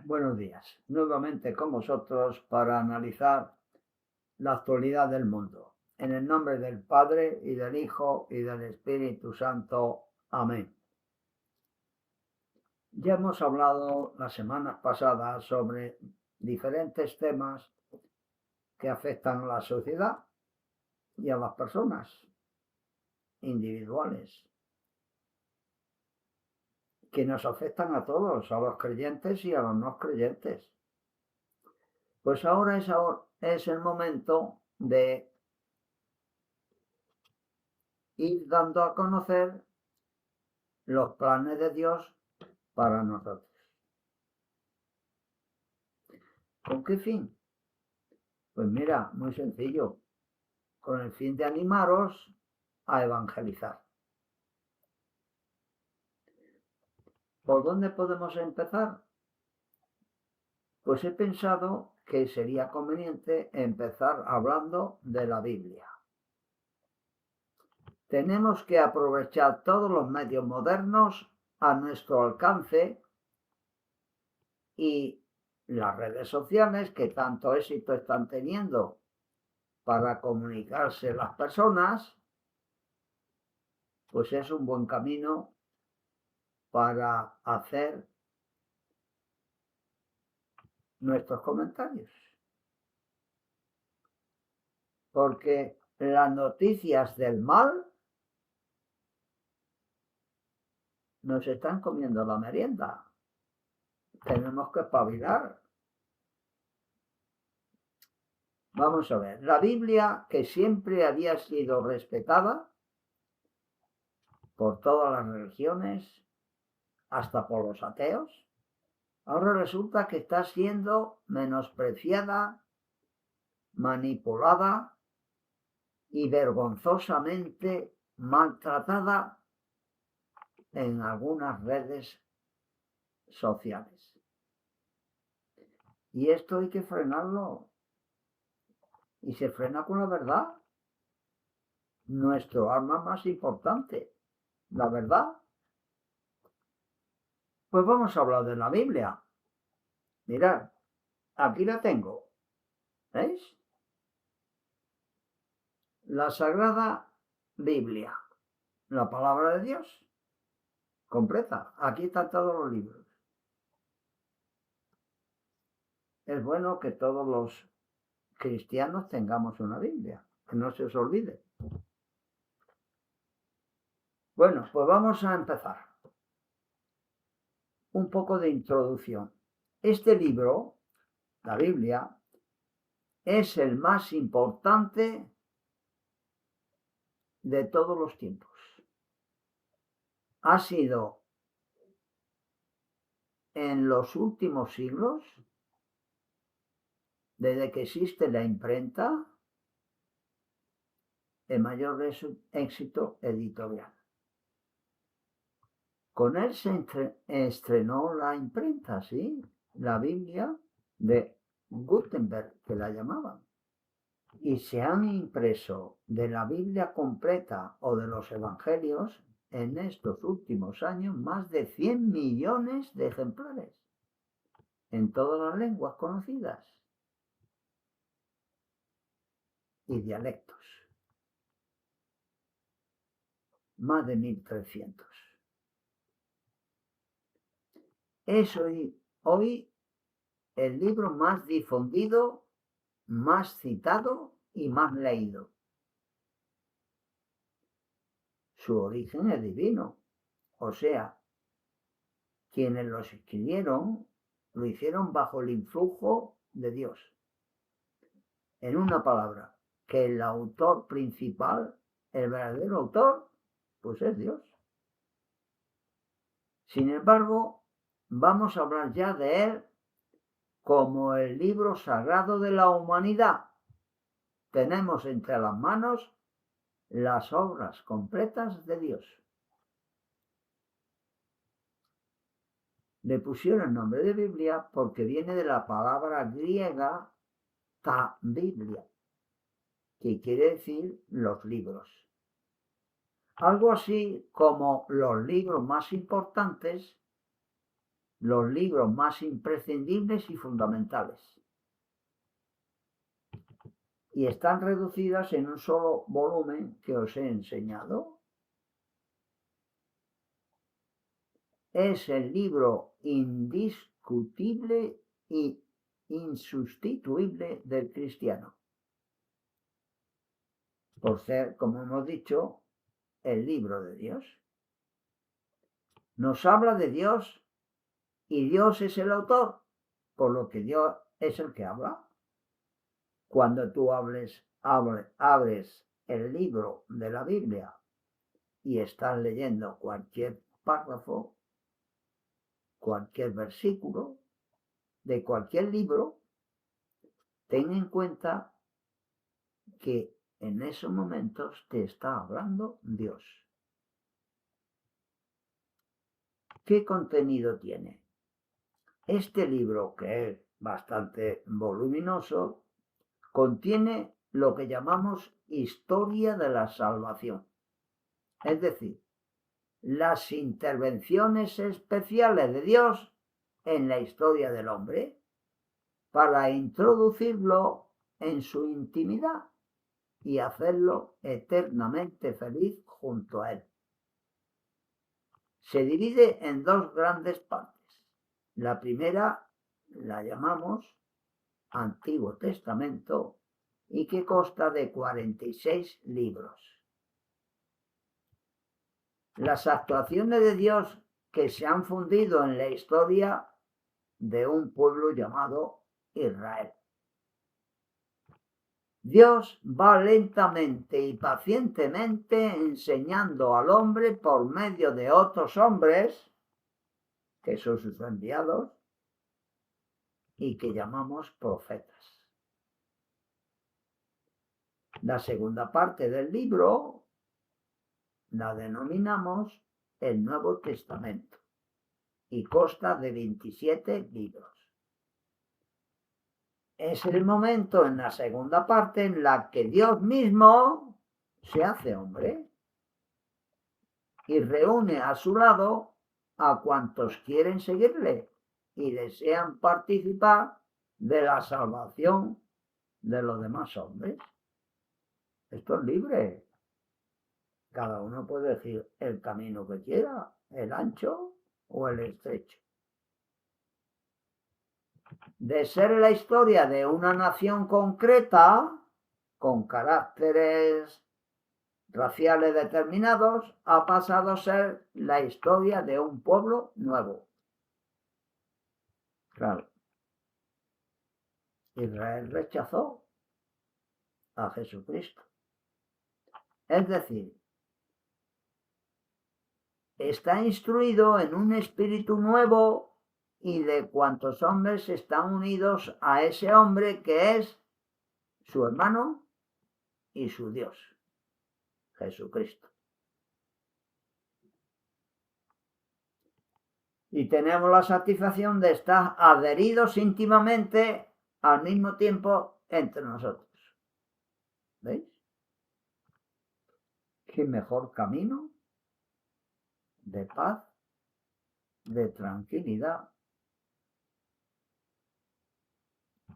Buenos días. Nuevamente con vosotros para analizar la actualidad del mundo. En el nombre del Padre y del Hijo y del Espíritu Santo. Amén. Ya hemos hablado las semanas pasadas sobre diferentes temas que afectan a la sociedad y a las personas individuales, que nos afectan a todos, a los creyentes y a los no creyentes. Pues ahora es el momento de ir dando a conocer los planes de Dios para nosotros. ¿Con qué fin? Pues mira, muy sencillo, con el fin de animaros a evangelizar. ¿Por dónde podemos empezar? Pues he pensado que sería conveniente empezar hablando de la Biblia. Tenemos que aprovechar todos los medios modernos a nuestro alcance y las redes sociales que tanto éxito están teniendo para comunicarse las personas, pues es un buen camino para hacer nuestros comentarios. Porque las noticias del mal nos están comiendo la merienda. Tenemos que espabilar. Vamos a ver, la Biblia, que siempre había sido respetada por todas las religiones, hasta por los ateos, ahora resulta que está siendo menospreciada, manipulada y vergonzosamente maltratada en algunas redes sociales. Y esto hay que frenarlo. Y se frena con la verdad. Nuestro arma más importante, la verdad. Pues vamos a hablar de la Biblia. Mirad, aquí la tengo. ¿Veis? La Sagrada Biblia, la palabra de Dios, completa. Aquí están todos los libros. Es bueno que todos los cristianos tengamos una Biblia, que no se os olvide. Bueno, pues vamos a empezar. Un poco de introducción. Este libro, la Biblia, es el más importante de todos los tiempos. Ha sido en los últimos siglos, desde que existe la imprenta, el mayor éxito editorial. Con él se estrenó la imprenta, ¿sí? La Biblia de Gutenberg, que la llamaban. Y se han impreso de la Biblia completa o de los Evangelios en estos últimos años más de 100 millones de ejemplares en todas las lenguas conocidas y dialectos. Más de 1300. Es hoy el libro más difundido, más citado y más leído. Su origen es divino, o sea, quienes los escribieron lo hicieron bajo el influjo de Dios. En una palabra, que el autor principal, el verdadero autor, pues es Dios. Sin embargo, vamos a hablar ya de él como el libro sagrado de la humanidad. Tenemos entre las manos las obras completas de Dios. Le pusieron el nombre de Biblia porque viene de la palabra griega ta Biblia, que quiere decir los libros. Algo así como los libros más importantes los libros más imprescindibles y fundamentales. Y están reducidas en un solo volumen que os he enseñado. Es el libro indiscutible y insustituible del cristiano. Por ser, como hemos dicho, el libro de Dios. Nos habla de Dios y Dios es el autor, por lo que Dios es el que habla. Cuando tú abres el libro de la Biblia y estás leyendo cualquier párrafo, cualquier versículo de cualquier libro, ten en cuenta que en esos momentos te está hablando Dios. ¿Qué contenido tiene? Este libro, que es bastante voluminoso, contiene lo que llamamos historia de la salvación. Es decir, las intervenciones especiales de Dios en la historia del hombre para introducirlo en su intimidad y hacerlo eternamente feliz junto a él. Se divide en dos grandes partes. La primera la llamamos Antiguo Testamento y que consta de 46 libros. Las actuaciones de Dios que se han fundido en la historia de un pueblo llamado Israel. Dios va lentamente y pacientemente enseñando al hombre por medio de otros hombres, que son sus enviados, y que llamamos profetas. La segunda parte del libro la denominamos el Nuevo Testamento y consta de 27 libros. Es el momento en la segunda parte en la que Dios mismo se hace hombre y reúne a su lado a cuantos quieren seguirle y desean participar de la salvación de los demás hombres. Esto es libre. Cada uno puede elegir el camino que quiera, el ancho o el estrecho. De ser la historia de una nación concreta, con caracteres raciales determinados, ha pasado a ser la historia de un pueblo nuevo. Claro. Israel rechazó a Jesucristo. Es decir, está instruido en un espíritu nuevo y de cuantos hombres están unidos a ese hombre que es su hermano y su Dios, Jesucristo. Y tenemos la satisfacción de estar adheridos íntimamente al mismo tiempo entre nosotros. ¿Veis? ¿Qué mejor camino de paz, de tranquilidad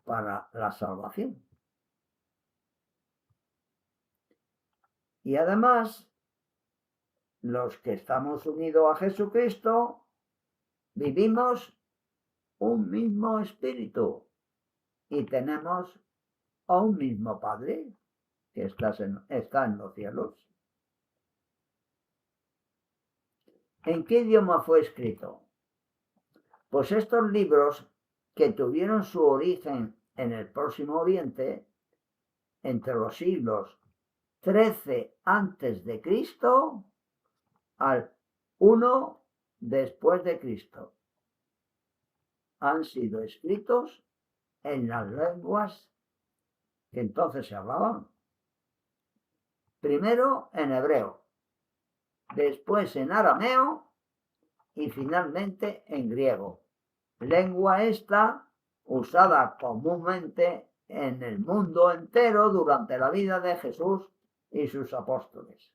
para la salvación? Y además, los que estamos unidos a Jesucristo, vivimos un mismo espíritu y tenemos a un mismo Padre que está en los cielos. ¿En qué idioma fue escrito? Pues estos libros, que tuvieron su origen en el Próximo Oriente, entre los siglos 13 antes de Cristo al 1 después de Cristo, han sido escritos en las lenguas que entonces se hablaban. Primero en hebreo, después en arameo y finalmente en griego. Lengua esta usada comúnmente en el mundo entero durante la vida de Jesús y sus apóstoles.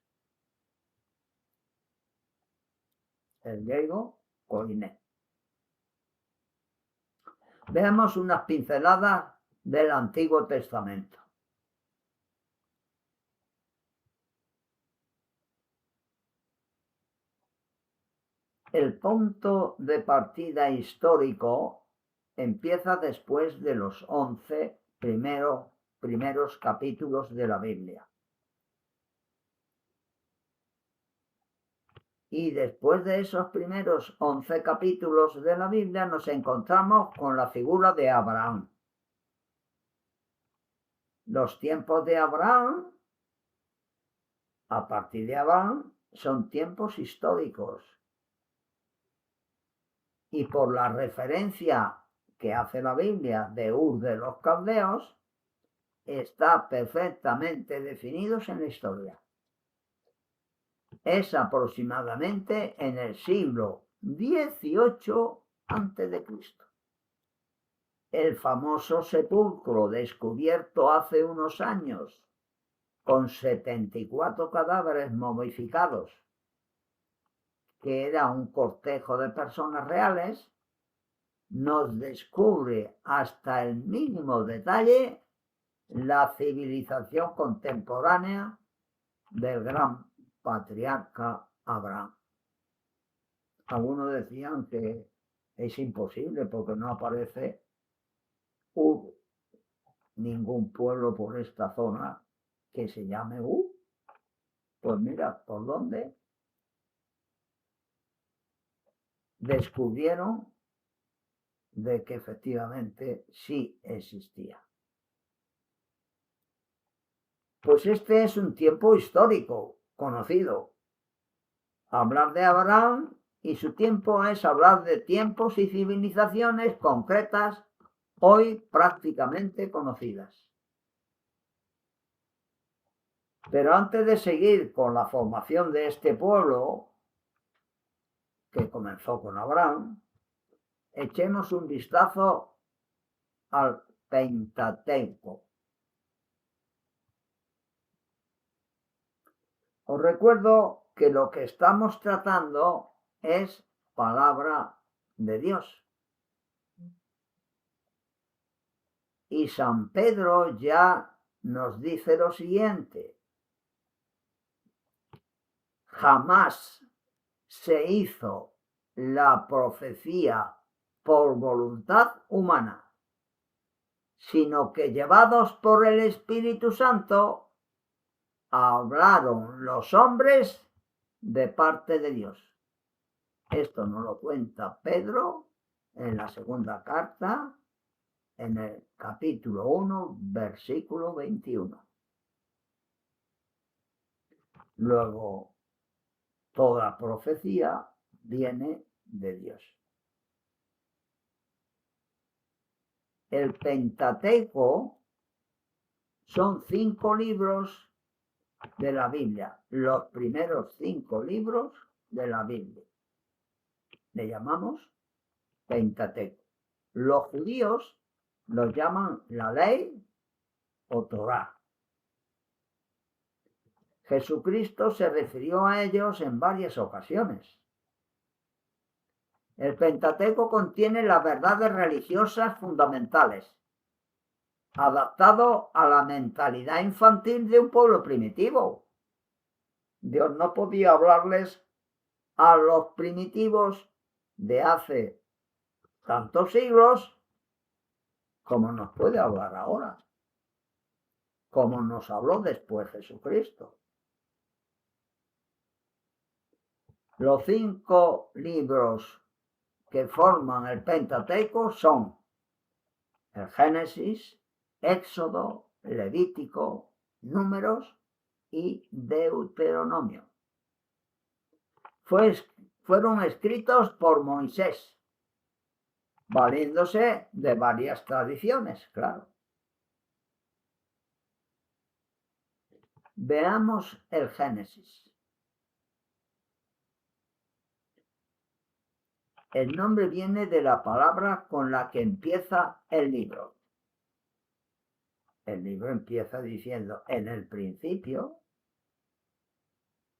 El griego, koiné. Veamos unas pinceladas del Antiguo Testamento. El punto de partida histórico empieza después de los 11 primeros capítulos de la Biblia. Y después de esos primeros 11 capítulos de la Biblia nos encontramos con la figura de Abraham. Los tiempos de Abraham, a partir de Abraham, son tiempos históricos. Y por la referencia que hace la Biblia de Ur de los Caldeos, está perfectamente definidos en la historia. Es aproximadamente en el siglo XVIII a.C. El famoso sepulcro descubierto hace unos años con 74 cadáveres momificados, que era un cortejo de personas reales, nos descubre hasta el mínimo detalle la civilización contemporánea del gran patriarca Abraham. Algunos decían que es imposible porque no aparece ningún pueblo por esta zona que se llame Pues mira, ¿por dónde? Descubrieron de que efectivamente sí existía. Pues este es un tiempo histórico conocido. Hablar de Abraham y su tiempo es hablar de tiempos y civilizaciones concretas hoy prácticamente conocidas. Pero antes de seguir con la formación de este pueblo, que comenzó con Abraham, echemos un vistazo al Pentateuco. Os recuerdo que lo que estamos tratando es palabra de Dios. Y San Pedro ya nos dice lo siguiente: jamás se hizo la profecía por voluntad humana, sino que llevados por el Espíritu Santo, hablaron los hombres de parte de Dios. Esto nos lo cuenta Pedro en la segunda carta, en el capítulo 1, versículo 21. Luego, toda profecía viene de Dios. El Pentateuco son 5 libros de la Biblia, los primeros 5 libros de la Biblia. Le llamamos Pentateuco. Los judíos los llaman la ley o Torá. Jesucristo se refirió a ellos en varias ocasiones. El Pentateuco contiene las verdades religiosas fundamentales, adaptado a la mentalidad infantil de un pueblo primitivo. Dios no podía hablarles a los primitivos de hace tantos siglos como nos puede hablar ahora, como nos habló después Jesucristo. Los 5 libros que forman el Pentateuco son el Génesis, Éxodo, Levítico, Números y Deuteronomio. Fueron escritos por Moisés, valiéndose de varias tradiciones, claro. Veamos el Génesis. El nombre viene de la palabra con la que empieza el libro. El libro empieza diciendo en el principio,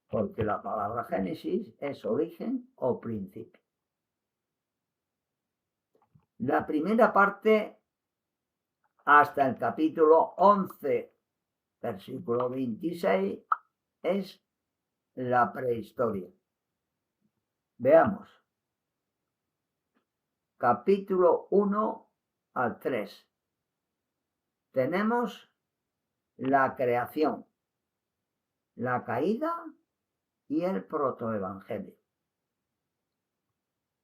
porque la palabra Génesis es origen o principio. La primera parte hasta el capítulo 11, versículo 26, es la prehistoria. Veamos. Capítulo 1 al 3. Tenemos la creación, la caída y el protoevangelio.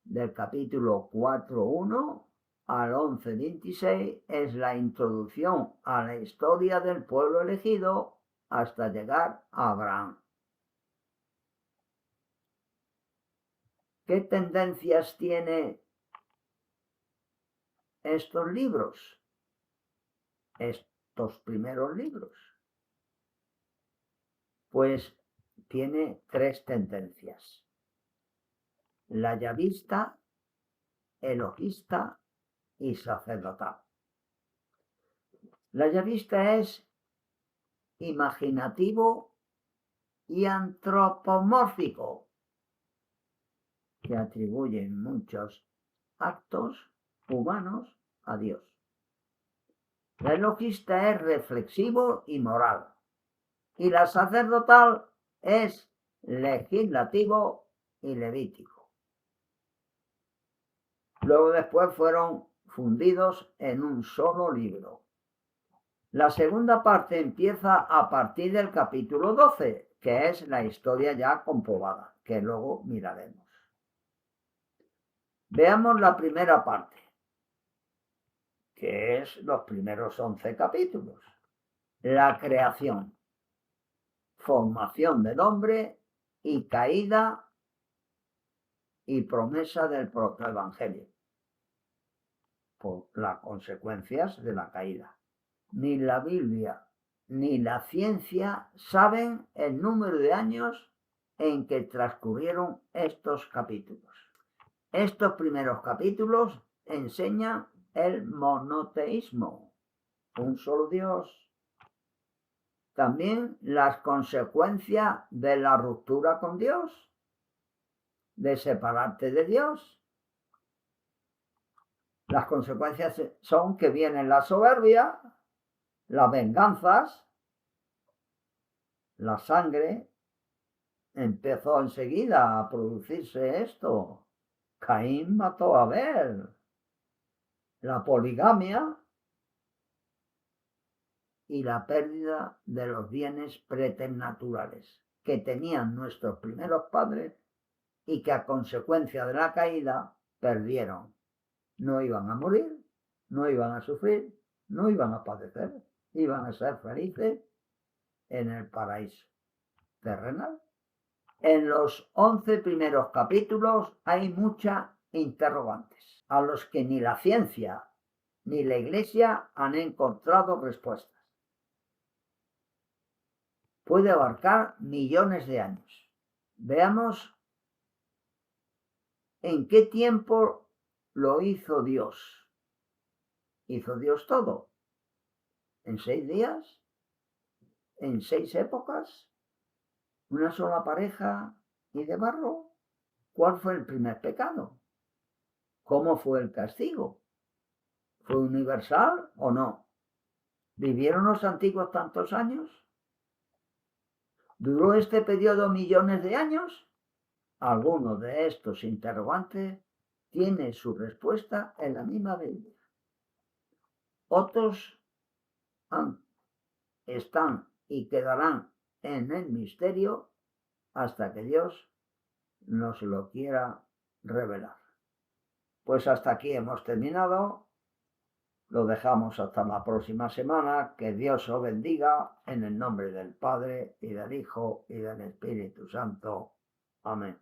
Del capítulo 4.1 al 11.26 es la introducción a la historia del pueblo elegido hasta llegar a Abraham. ¿Qué tendencias tiene estos libros? Estos primeros libros. Pues tiene tres tendencias: la yavista, elohista y sacerdotal. La yavista es imaginativo y antropomórfico, que atribuyen muchos actos humanos a Dios. La elohista es reflexivo y moral, y la sacerdotal es legislativo y levítico. Luego después fueron fundidos en un solo libro. La segunda parte empieza a partir del capítulo 12, que es la historia ya comprobada, que luego miraremos. Veamos la primera parte, que es los primeros 11 capítulos. La creación, formación del hombre y caída y promesa del protoevangelio, por las consecuencias de la caída. Ni la Biblia ni la ciencia saben el número de años en que transcurrieron estos capítulos. Estos primeros capítulos enseñan el monoteísmo, un solo Dios. También las consecuencias de la ruptura con Dios, de separarte de Dios. Las consecuencias son que viene la soberbia, las venganzas, la sangre. Empezó enseguida a producirse esto. Caín mató a Abel. La poligamia y la pérdida de los bienes preternaturales que tenían nuestros primeros padres y que a consecuencia de la caída perdieron. No iban a morir, no iban a sufrir, no iban a padecer, iban a ser felices en el paraíso terrenal. En los 11 primeros capítulos hay muchas interrogantes, a los que ni la ciencia ni la Iglesia han encontrado respuestas. Puede abarcar millones de años. Veamos en qué tiempo lo hizo Dios. ¿Hizo Dios todo? ¿En 6 días? ¿En 6 épocas? ¿Una sola pareja y de barro? ¿Cuál fue el primer pecado? ¿Cómo fue el castigo? ¿Fue universal o no? ¿Vivieron los antiguos tantos años? ¿Duró este periodo millones de años? Alguno de estos interrogantes tiene su respuesta en la misma Biblia. Otros están y quedarán en el misterio hasta que Dios nos lo quiera revelar. Pues hasta aquí hemos terminado. Lo dejamos hasta la próxima semana. Que Dios os bendiga en el nombre del Padre y del Hijo y del Espíritu Santo. Amén.